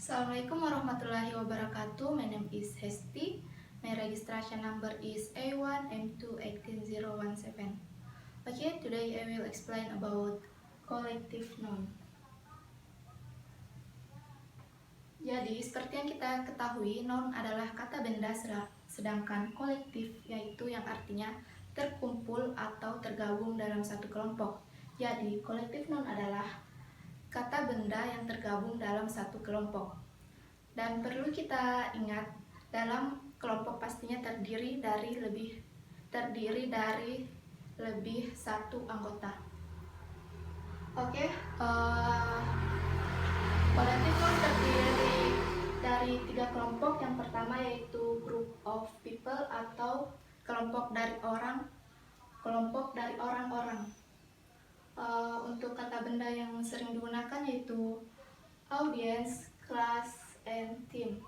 Assalamualaikum warahmatullahi wabarakatuh. My name is Hesti. My registration number is A1M2 18017. Okay, today I will explain about collective noun. Jadi, seperti yang kita ketahui, noun adalah kata benda, sedangkan kolektif yaitu yang artinya terkumpul atau tergabung dalam satu kelompok. Jadi, kolektif noun adalah kata benda yang tergabung dalam satu kelompok. Dan perlu kita ingat, dalam kelompok pastinya terdiri dari lebih satu anggota. Oke, kolektif noun terdiri dari 3 kelompok. Yang pertama yaitu group of people atau kelompok dari orang-orang. Untuk kata benda yang sering digunakan yaitu audience, class, and team.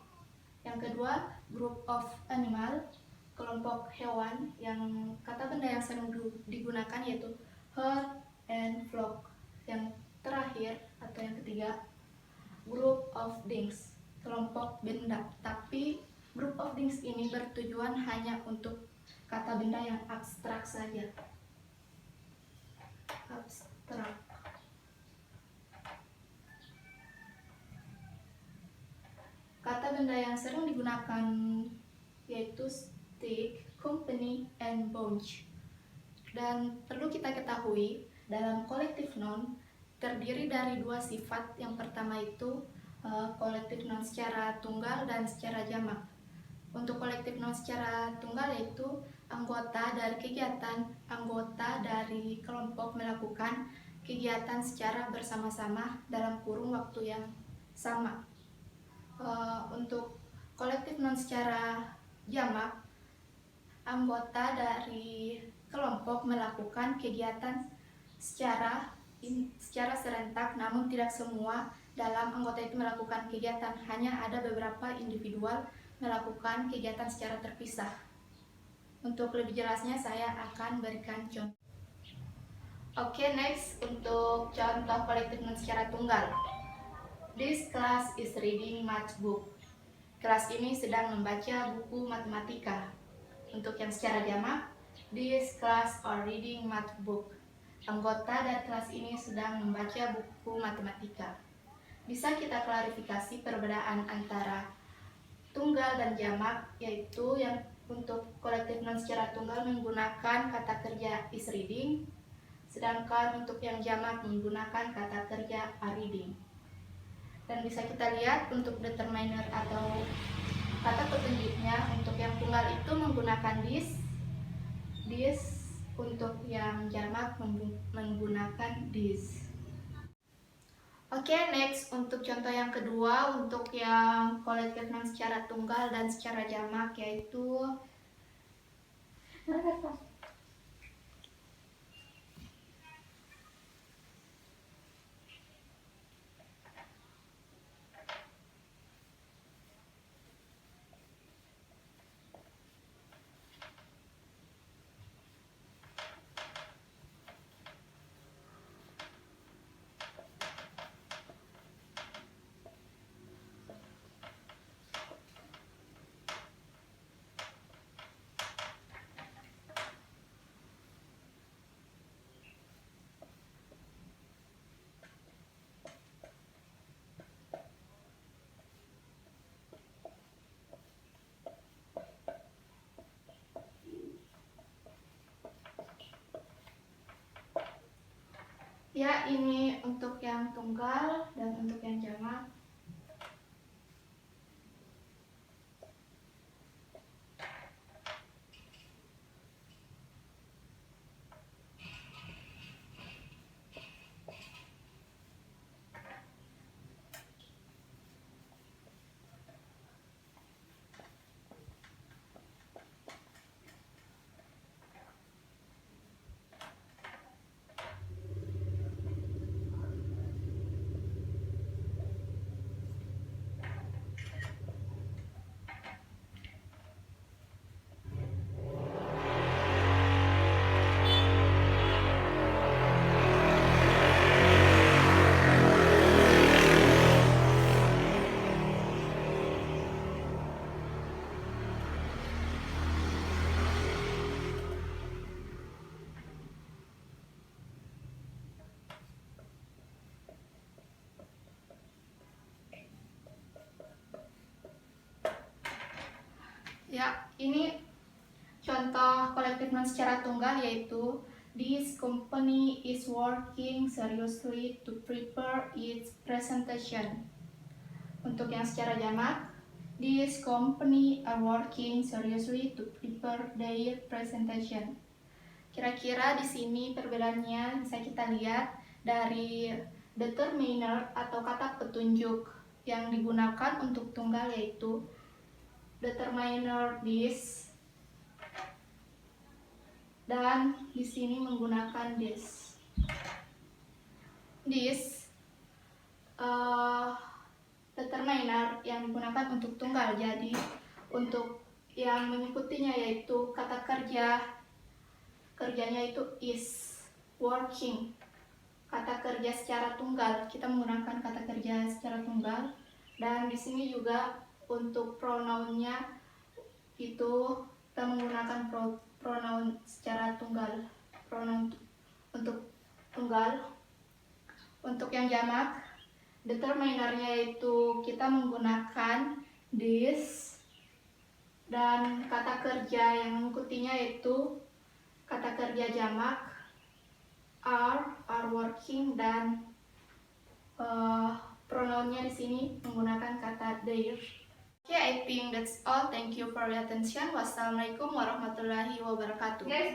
Yang kedua, group of animal, kelompok hewan. Yang kata benda yang sering digunakan yaitu herd and flock. Yang terakhir atau yang ketiga, group of things, kelompok benda. Tapi group of things ini bertujuan hanya untuk kata benda yang abstrak saja. Abstrak. Kata benda yang sering digunakan yaitu stick, company, and bunch. Dan perlu kita ketahui, dalam collective noun terdiri dari 2 sifat. Yang pertama itu collective noun secara tunggal dan secara jamak. Untuk collective noun secara tunggal yaitu anggota dari kelompok melakukan kegiatan secara bersama-sama dalam kurun waktu yang sama. Untuk kolektif noun secara jamak, anggota dari kelompok melakukan kegiatan secara serentak, namun tidak semua dalam anggota itu melakukan kegiatan, hanya ada beberapa individual melakukan kegiatan secara terpisah. Untuk lebih jelasnya saya akan berikan contoh. Oke, next untuk contoh kolektif noun secara tunggal. This class is reading math book. Kelas ini sedang membaca buku matematika. Untuk yang secara jamak, this class are reading math book. Anggota dari kelas ini sedang membaca buku matematika. Bisa kita klarifikasi perbedaan antara tunggal dan jamak, yaitu yang untuk kolektif noun secara tunggal menggunakan kata kerja is reading, sedangkan untuk yang jamak menggunakan kata kerja are reading. Dan bisa kita lihat untuk determiner atau kata petunjuknya, untuk yang tunggal itu menggunakan this, untuk yang jamak menggunakan this. Oke, next untuk contoh yang kedua, untuk yang kolektif noun secara tunggal dan secara jamak yaitu ya, ini untuk yang tunggal dan untuk yang jamak. Ini contoh kolektif non secara tunggal, yaitu this company is working seriously to prepare its presentation. Untuk yang secara jamak, this company are working seriously to prepare their presentation. Kira-kira di sini perbedaannya bisa kita lihat dari determiner atau kata petunjuk yang digunakan untuk tunggal, yaitu determiner this, dan di sini menggunakan this. This determiner yang digunakan untuk tunggal, jadi untuk yang mengikutinya yaitu kata kerjanya itu is, working. Kata kerja secara tunggal, kita menggunakan kata kerja secara tunggal. Dan di sini juga untuk pronounnya itu kita menggunakan pronoun secara tunggal, pronoun untuk tunggal. Untuk yang jamak, determinernya itu kita menggunakan this, dan kata kerja yang mengikutinya yaitu kata kerja jamak are working, dan pronounnya di sini menggunakan kata their. Okay, I think that's all. Thank you for your attention. Wassalamualaikum warahmatullahi wabarakatuh. Guys,